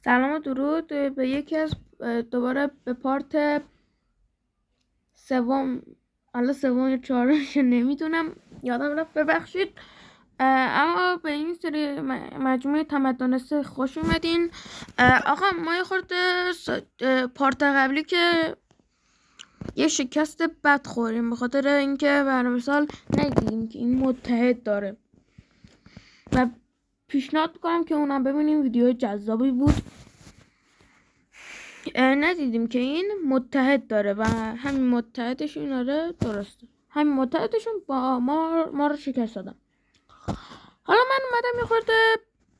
سلام و درود به یکی از دوباره به پارت سوم، حالا سوم یا چهارمش نمیدونم، یادم رفت، ببخشید. اما به این سری مجموعه تمدن سه خوش اومدین. آقا ما یه خورده پارت قبلی که یه شکست بد خوریم به خاطر اینکه برای مثال ندیدیم که این متحد داره و پیشنهاد میکنم که اونم ببینیم، ویدیو جذابی بود. ندیدیم که این متحد داره و همین متحدشون آره درسته، همین متحدشون با ما رو شکست دادن. حالا من اومدم یه خورده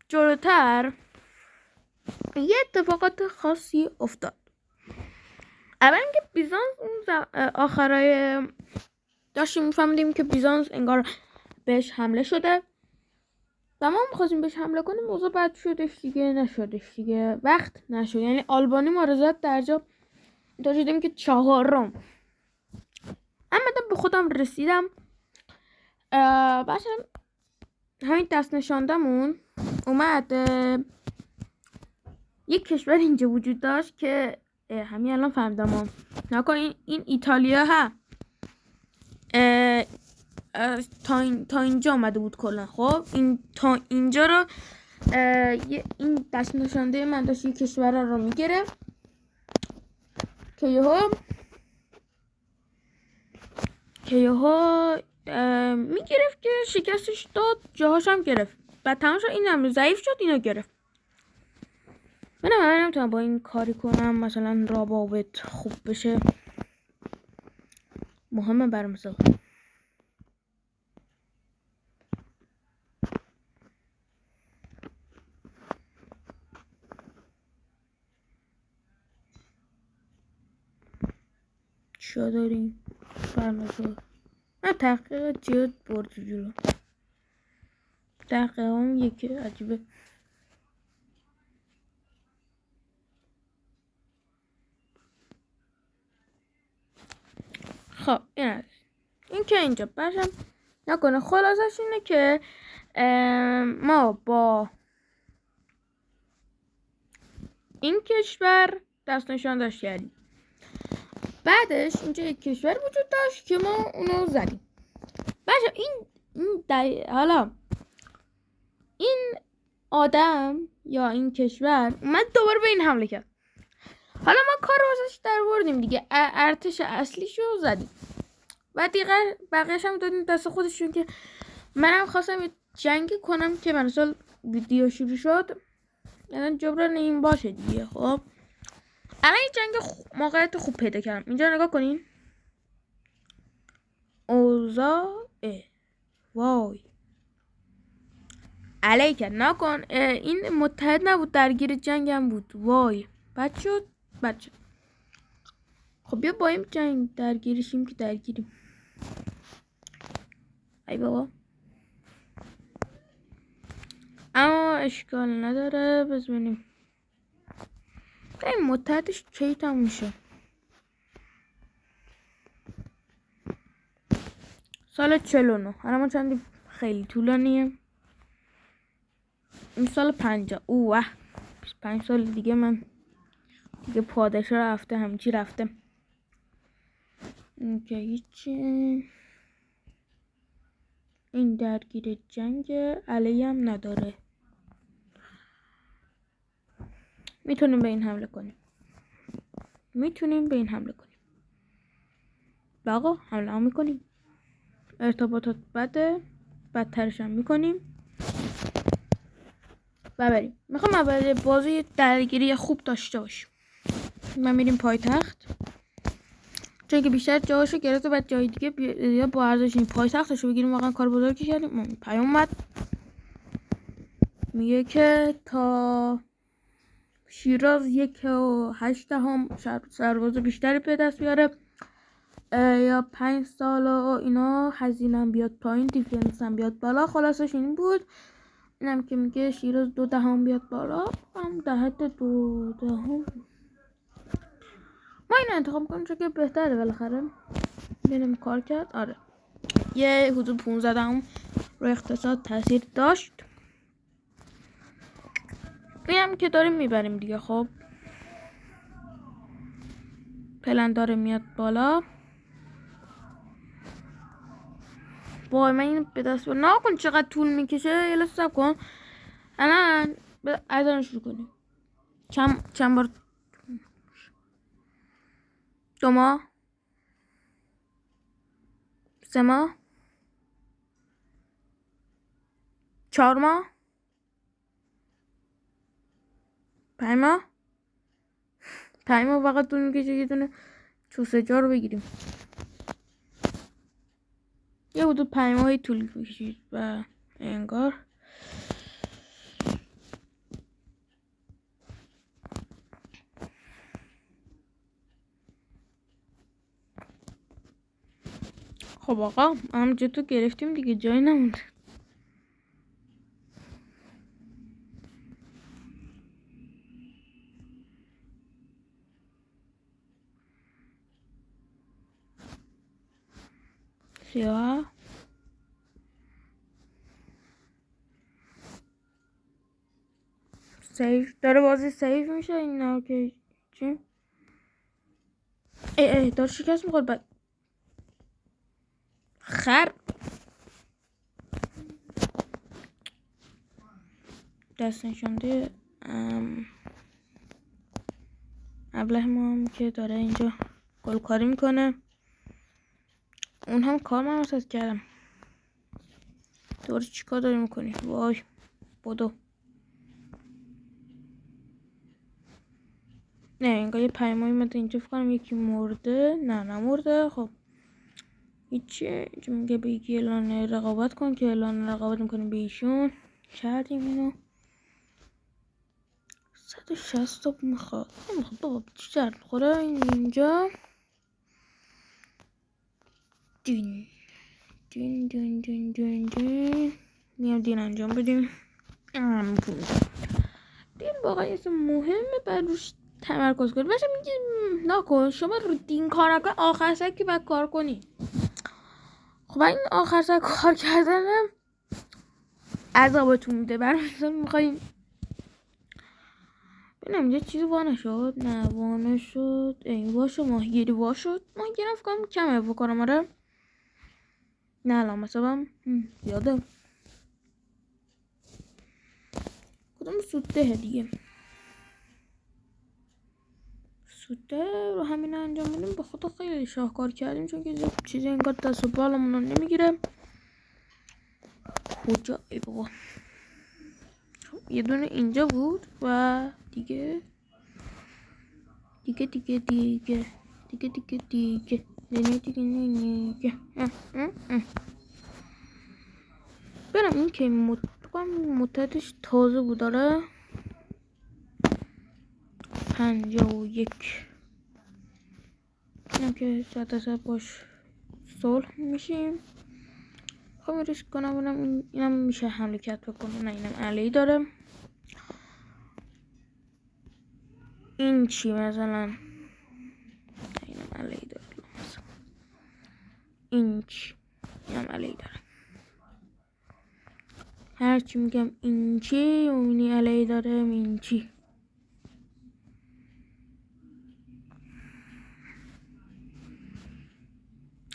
جلوتر، یه اتفاقات خاصی افتاد. اول اینکه بیزانس اون آخرای داشتیم میفهمیدیم که بیزانس انگار بهش حمله شده و ما میخواستیم بهش حمله کنیم، موضوع بد شدش نشدش دیگه، وقت نشد. یعنی آلبانی ما رو زد درجا تا شدیم که 4م. من به خودم رسیدم. باشم همین دست نشاندمون اومد یک کشور اینجا وجود داشت که همین الان فهمیدم نکن این ایتالیا ها تا اینجا اومده بود کلا. خب این تا اینجا رو این دست نشانده من داشت یک کشور رو میگرفت که یهو میگرفت که شکستش داد، جاهاش هم گرفت و تمام شد. این هم ضعیف شد، اینو گرفت. من نمیتونم با این کاری کنم مثلا روابط خوب بشه، مهمه برام مثلا. چیا داریم؟ فرمزار من تحقیق جهد برد جلو. تحقیق هم یکی عجیبه. خب این که اینجا باشم نکنه. خلاصش اینه که ما با این کشور دست نشان داشت کردیم. بعدش اینجا یک کشور وجود داشت که ما اونو زدیم. بچه حالا این آدم یا این کشور اومد دوباره به این حمله کرد. حالا ما کار واسش در بردیم دیگه، ارتش اصلیشو زدیم و دیگه بقیه‌اش هم دادیم دست خودشون. که منم خواستم جنگی کنم که مثلا ویدیو شروع شد، الان جبران این باشه دیگه. خب الان این جنگ موقعیت خوب پیدا کردم. اینجا نگاه کنین، اوضاع وای علیکه نکن. این متحد نبود، درگیر جنگ هم بود. وای بد شد. خب بیا با این جنگ درگیرشیم که درگیریم. ای بابا اما اشکال نداره، بزنیم. این متحدش کی تموم میشه؟ سال 49. حالا ما چندی خیلی طولانیه. این سال 50. اوه 25 سال دیگه من دیگه پادشاه رفته، همچی رفته. این که هیچی. این درگیر جنگ علیه هم نداره. میتونیم به این حمله کنیم. باقا حمله هم میکنیم. ارتباطات بدترش هم میکنیم و بریم. میخوام اول بازی درگیری خوب داشته باشیم. ما میریم پایتخت، چون که بیشتر جاهاشو گرفته و جای دیگه یا با ارزش این پایتختشو بگیریم. واقعا کار بزرگی کردیم. پیام اومد میگه که تا شیراز 1.8 سرباز بیشتری به دست بیاره یا 5 سال و اینا، هزینه‌ام بیاد پایین، دیفرنس هم بیاد بالا. خلاصش این بود. اینم که میگه شیراز 2 بیاد بالا، هم در حد 2 ما اینو انتخاب کنیم چون که بهتره بالاخره. ببینیم کار کرد. آره یه حدود 15 رو اقتصاد تاثیر داشت. این هم که داریم میبریم دیگه. خب پلن داره میاد بالا. وای من این به دست نکن چقدر طول میکشه. یه لحظه صبر کن. الان از شروع کنیم. چند بار 2 ماه 3 ماه 4 ماه 5 ماه 5 ماه فقط طول میکشه یه دونه چوسه جا رو بگیریم. یه حدود 5 ماهی طول میکشید و انگار خب آقا همونجا تو گرفتیم دیگه جایی نمونده. سیاه سیف داره بازی سیف میشه این نه که چی؟ ای داره شکست میخواد بعد خر دست نشونده. ابله ما هم که داره اینجا گلکاری میکنه. اون هم کار من واسه کردم. دوباره چیکار داری میکنی؟ وای بدو. نه انگار یه پیمایی اومده اینجا فکر کنم یکی مرده. نه نمرده. خب هیچی. اینجا میگه بگی اعلان رقابت کن که اعلان رقابت میکنیم به ایشون. کردیم اینو. 160 تا میخواد. نمیخواد بابا چی درد میخوره اینجا. دین دین دین دین دین دین میام دین انجام بدیم. دین واقعا یه مهمه بعد روش تمرکز کنی. باشه میگی نکن شما رو دین کار نکن آخر سر که باید کار کنی. خب این آخر سر کار کردنم عذابتون میده. برای مثلا میخواییم ببینم یه چیزی وا نشد. نه وا نشد. این وا شد. ماهیگیری وا شد. ماهیگیری فکر کنم کمه بکنم. آره نه الان مثلا یادم کدوم سوده دیگه. سوده رو همین انجام بدیم. به خدا خیلی شاهکار کردیم چون که چیزی اینقدر دست و بالمون رو نمیگیره. کجا ای بابا یه دونه اینجا بود و دیگه دیگه دیگه دیگه دیگه دیگه دیگه دیگه دیگه برم این که مدتش تازه بود. داره 51 اینم که 100% باش صلح میشیم. خب ریسک کنم بونم اینم میشه حمله کرد بکنه. نه اینم علی داره. این چی مثلا اینم علی داره. این چی اینم علی داره. هرچی میگم این چی اونی علی داره. این چی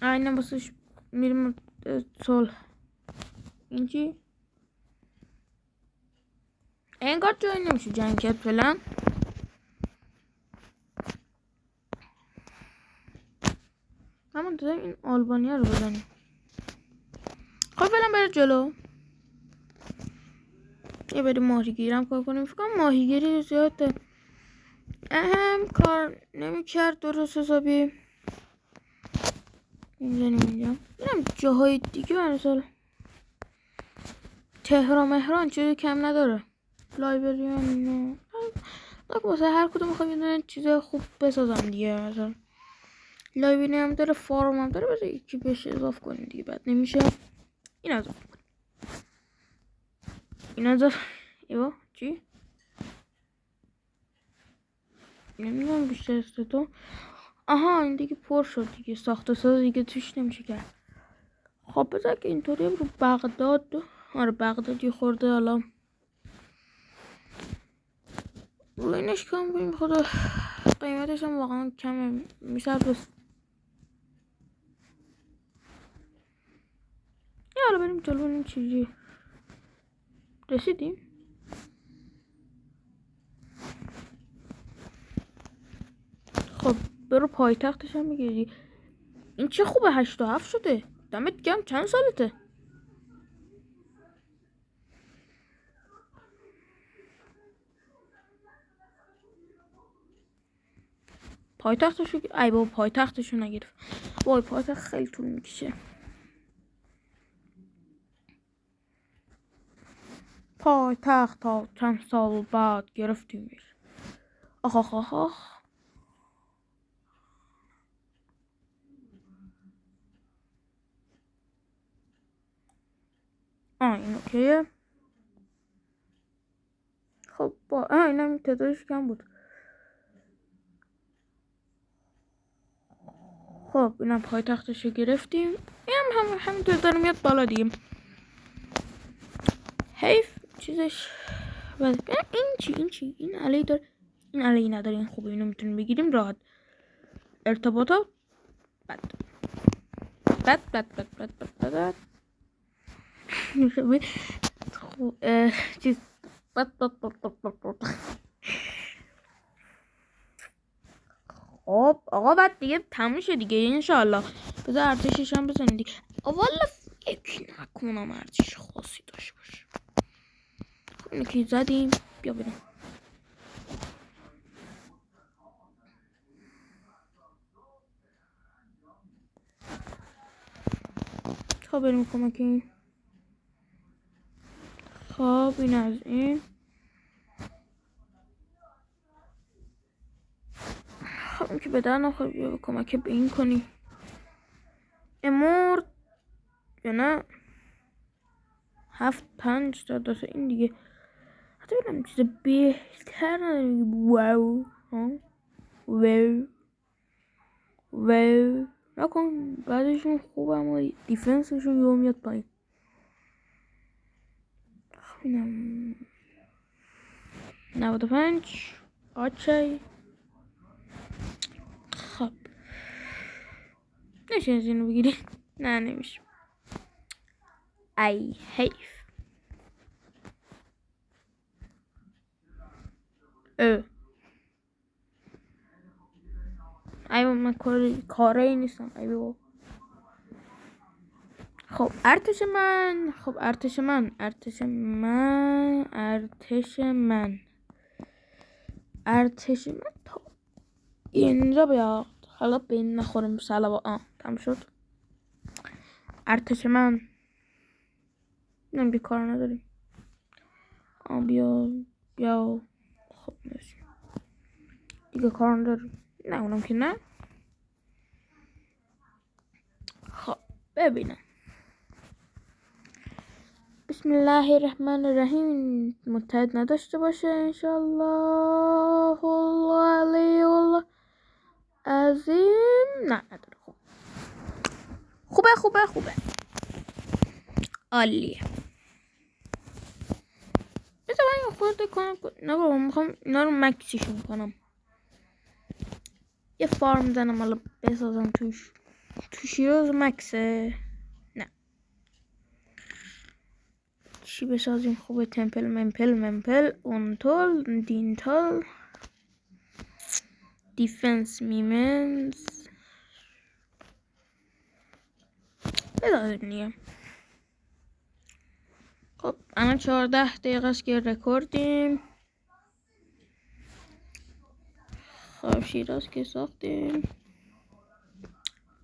اینم باسش میریم صلح. این چی انگار جایی نمیشه جنگ کرد فعلا. همون دادم این آلبانیا رو بزنیم. خب فعلا بره جلو. یه بریم ماهیگیری هم کار کنیم. فکر کنم ماهیگیری زیاد اهم کار نمیکرد درست حسابی. میزنیم اینجا. اینم جاهای دیگه مثلا تهران چیزی کم نداره. لایبرری نه واسه هر کدوم میخوام یه دونه چیز خوب بسازم دیگه. مثلا لایبرری هم داره فارم هم داره. بذار یکی بهش اضافه کنیم دیگه. بعد نمیشه این اضافه کنیم. این اضافه ایوا چی نمیدونم بیشتر از تو. آها این دیگه پر شد دیگه. ساخت و ساز دیگه توش نمیشه کرد. خب بذار که اینطوری رو بغداد. آره بغداد یه خورده حالا اینش کم کنیم خدا. قیمتش هم واقعا کمه، میشه بس. حالا بریم جلو ببینیم چیزی رسیدیم. خب برو پایتختش هم میگیری. این چه خوبه 8 و 7 شده. دمت گرم. چند سالته؟ پایتختشو ای بابا پایتختشو نگرفت. وای پایتخت خیلی طول میکشه. پایتخت تا چند سال بعد گرفتیمش. آخ آخ آخ آخ. این اوکیه. خب با اینم تعدادش کم بود. خب اینم پایتختشو گرفتیم. اینم همینطور داره میاد بالا دیگه. حیف چیزش. این چی این علی داره. این علی نداره. این خوبه، اینو میتونیم بگیریم راحت. ارتباطات بد چیز بد. خب آقا بعد دیگه تموم شه دیگه انشالله. بذار ارتشش هم بزنیم دیگه. والا فکر نکنم ارتش خاصی داشته باشه. خب اینو که زدیم. بیا بریم. تا بریم کمک. خب این از این. خب این که به در نخور. بیا کمک به این کنی. امورد یا نه 7-5 تا دست این دیگه. حتی بینم چیز بهتر نداریم. واو نکن. بعدشون خوب اما دیفنسشون یه میاد پایین. خب اینم 95 آچه. خب نشه از اینو بگیری. نه نمیشه. ای حیف. ای من کاری نیستم. ای بابا. خب ارتش من تا اینجا بیاد. حالا به این نخوریم. سلام تمام شد. ارتش من نم بی کار نداریم. بیا خب نشیم دیگه کار نداریم. نه اونم که نه. خب ببینم. بسم الله الرحمن الرحیم. متحد نداشته باشه انشالله. الله علیه والله عظیم. نه نداره. خوبه عالیه. بذار من خورده کنم. نه بابا میخوام اینا رو مکسیشون کنم. یه فارم زنم حالا بسازم توش. تو شیراز مکسه. نه چی بسازیم خوبه؟ تمپل ممپل اونتول دینتال دیفنس میمنز بذاریم دیگه. خب الان 14 دقیقه است که رکوردیم. خب شیراز که ساختیم.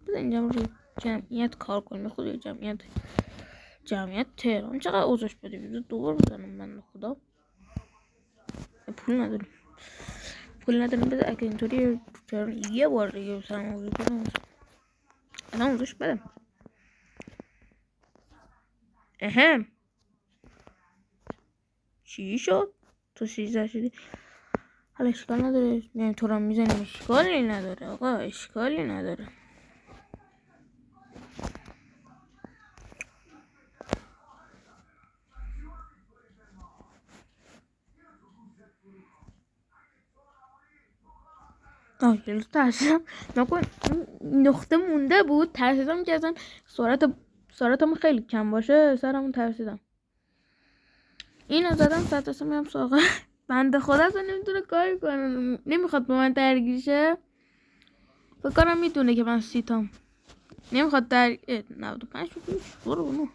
بذار اینجا روی جمعیت کار کنیم. خود جمعیت تهران چقدر اوضاعش بده. بذار دوبار بزنم من خدا. پول نداریم. بذار اگه اینطوری یه بار دیگه سرمایه‌گذاری کنم. الان اوضاعش بده. چی شد؟ تو 13 شدی. حالا اشکال نداره. میایم تو رو میزنیم. اشکالی نداره آقا. اشکالی نداره. جلو ترسیدم نکن نقطه مونده بود، ترسیدم که اصلا سرعتم خیلی کم باشه، سرمون ترسیدم. اینو زدم سطح میام ساقه. بنده خدا اصلا نمیتونه کاری کنه، نمیخواد با من درگیر شه. فکر کنم میدونه که من سیتام، نمیخواد 95 برو بونو.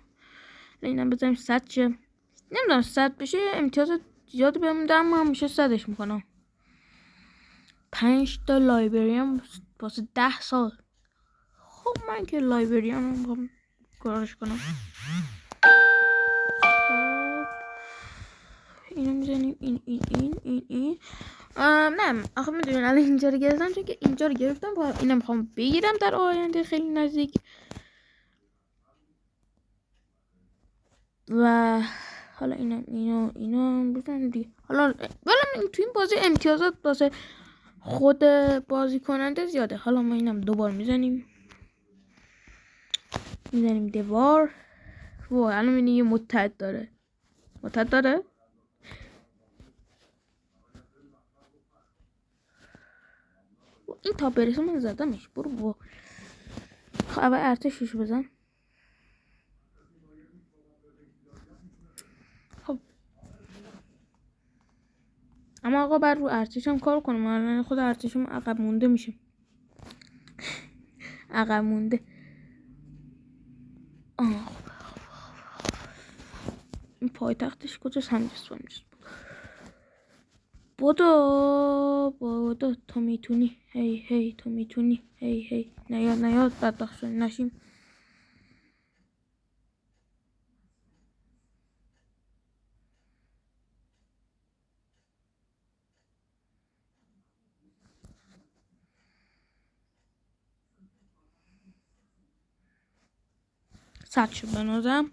اینم بذاریم 100 شه. نمیدونم 100 بشه امتیاز زیادی بهم میدم، اما همیشه 100ش میکنم. 5 تا لایبریم واسه 10 سال. خب من که لایبریم میخوام کارش کنم. اینو میزنیم این نه آخه میدونین الان اینجا رو گرفتم چون که اینجا رو گرفتم، اینو میخوام بگیرم در آینده خیلی نزدیک. و حالا اینو بزنیم دیگه. حالا تو این بازی امتیازات واسه خود بازی کننده زیاده. حالا ما اینم دوبار میزنیم دوبار. وای الان میبینی یه متحد داره. این تا برسه من زدمش. برو با خب اول ارتشش بزن. خب اما آقا بر رو ارتشم کار کنم، الان خود ارتشم عقب مونده میشه. عقب مونده. این پایتختش کجاست؟ همینجاست. بودو تو میتونی. هی تو میتونی. هی نیاد بدبخت نشیم. صد شد بنازم.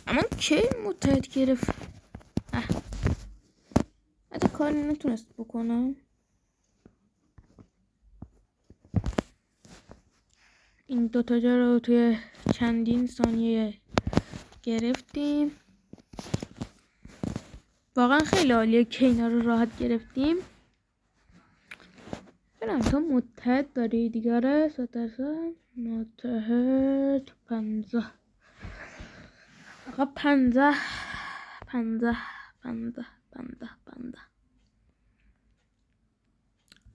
اما که متحد گرفت. حتی کاری نتونست بکنم. این دوتا جا رو توی چندین ثانیه گرفتیم. واقعا خیلی عالیه که اینا رو راحت گرفتیم. ببینم تو متحد داری دیگره. 100% متحد 50. آقا 50.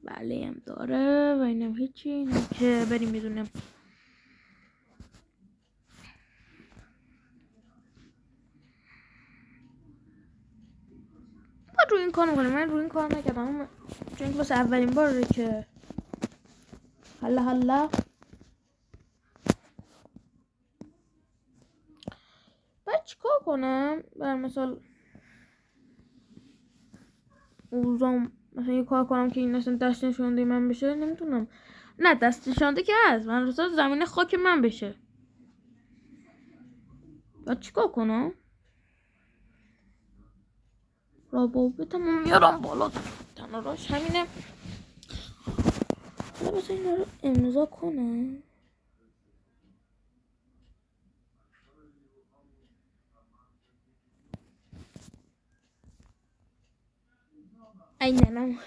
بله هم داره و اینم هیچی. اینم که بریم میدونم. باید روی این کار میکنم. من روی این کار نکردم چون که واسه اولین باره که حالا باید چیکار کنم. بر مثال اوزام مثلا یه کار کنم که این اصلا دست نشونده من بشه. نمیتونم. نه دست نشونده که هست، من رسال زمین خاک من بشه. باید چیکار کنم؟ روابطمو میارم بالا. تنها راش همینه. حالا بس اینا رو امضا کنم. ای ننم.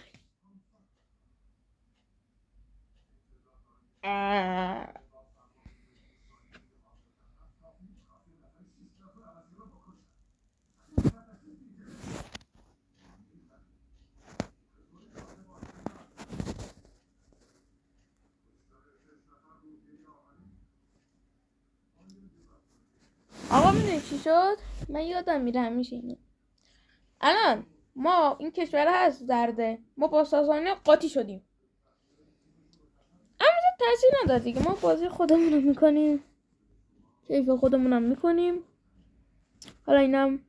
آقا میدونی چی شد؟ من یادم میره همیشه اینو. الان ما این کشور هست زرده، ما با ساسانی قاطی شدیم. اما تاثیر نداره دیگه، ما بازی خودمونو میکنیم، کیف خودمونم میکنیم. حالا اینم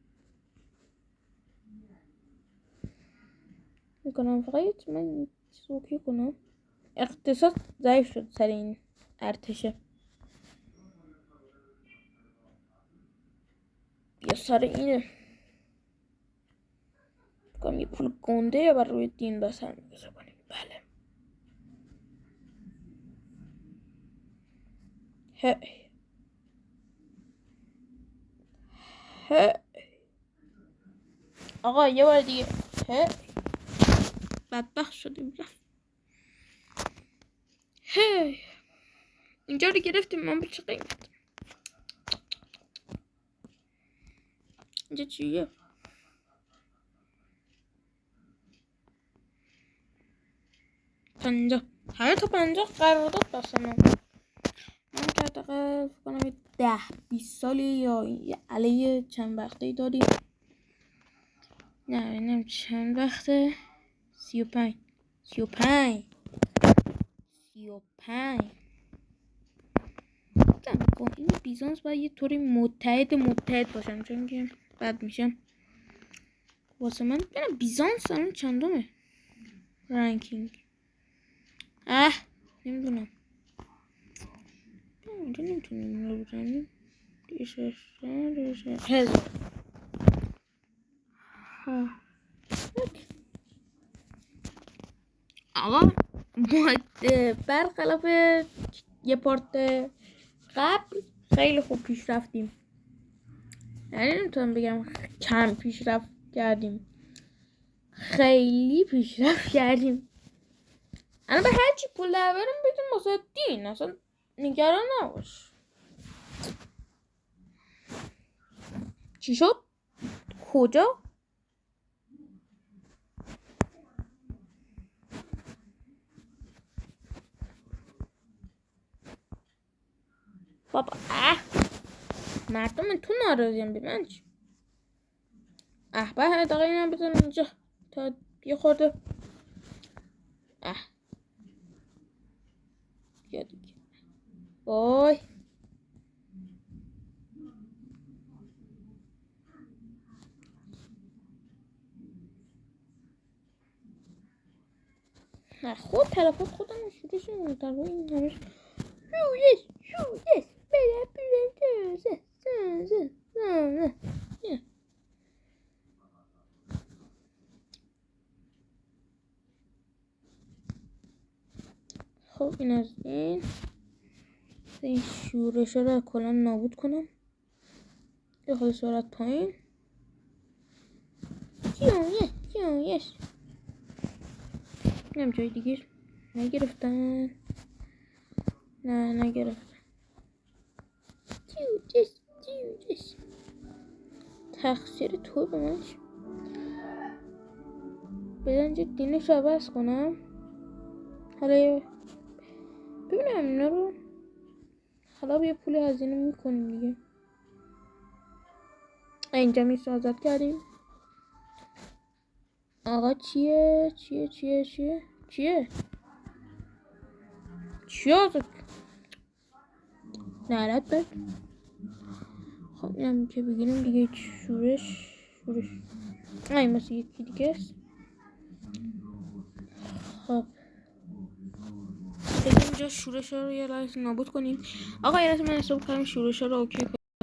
میکنم. فقط من سوکی کنم. اقتصاد ضعیف شد سر این ارتشه. یا سر اینه بکنم یه پول گنده یا بر روی دین بسر میگذار کنیم. بله آقا یه بار دیگه بدبخت شدیم. هی اینجا رو گرفتیم. من به چه قیمت؟ اینجا چیه؟ پنجاه. همه تا 50 قرارداد بستم. من که حداقل فکر کنم 10-20 سالی یا علیه چند وقته داریم. نه ببینم چند وقته. 35 با این بیزانس باید یه طوری متحد باشم، چون که بد میشم واسه من. ببینم بیزانس الان چندمه رنکینگ. نمیدونم. اینجا نمیتونیم این رو بزنیم. 1000. آقا برخلاف یه پارت قبل خیلی خوب پیش رفتیم. یعنی نمیتونم بگم کم پیشرفت کردیم، خیلی پیشرفت کردیم. الان به هرچی پول در بریم بدیم واسه دین، اصلا نگران نباش. چی شد؟ کجا؟ بابا مردم تو ناراضیم بی من چی؟ به دقیقه اینم بزن اینجا تا یه خورده. بیا دیگه. وای خود تلفات خودم شروع شدیم در روی این همش شویش خب این از این شورش رو کلا نابود کنم. یه خود سرعت پایین. یس نم جای دیگه نگرفتن. نه نگرفتن. جیوجس تقصیر تو به من چی؟ بدن جد دینش عوض کنم. حالا ببینم اینا رو حالا یه پول هزینه میکنیم دیگه. اینجا میشه آزاد کردیم. آقا چیه آزاد نرد بد. خب اینم که بگیریم دیگه. شورش این مثل یکی دیگه است. خب اینجا شورش رو یه لحظه نابود کنیم. آقا یه لحظه من حساب کنم شورش رو اوکی کنیم.